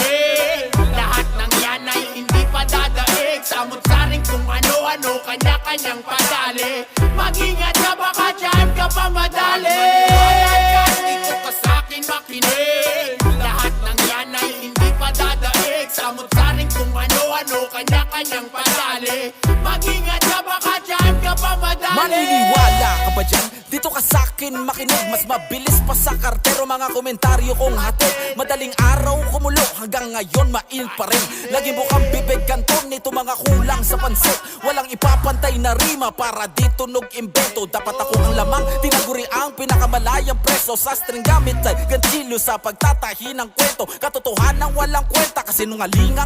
makinig. Lahat ng yan ay hindi pa dadaig. Samot-saring kung ano-ano, kanya-kanyang padali. Mag-ingat ka, baka dyan ka pa madali. Dito ka sa'kin makinig. Lahat ng yan ay hindi pa dadaig. Samot-saring kung ano-ano, kanya-kanyang padali. Mag-ingat ka, baka dyan ka pa madali. Maniniwala ka ba dyan? Dito ka sa'kin makinig. Mas mabilis pa sa kartero mga komentaryo kong hatid. Madaling araw kumulo hanggang ngayon mainit pa rin. Lagi mo kang bibig ganton nito mga kulang sa pansit. Walang ipapantay na rima para di tunog imbento. Dapat ako ang lamang tinaguri ang pinakamalayang preso. Sa string gamit ay ganchilo sa pagtatahi ng kwento. Katotohanan walang kwenta kasi nungalingan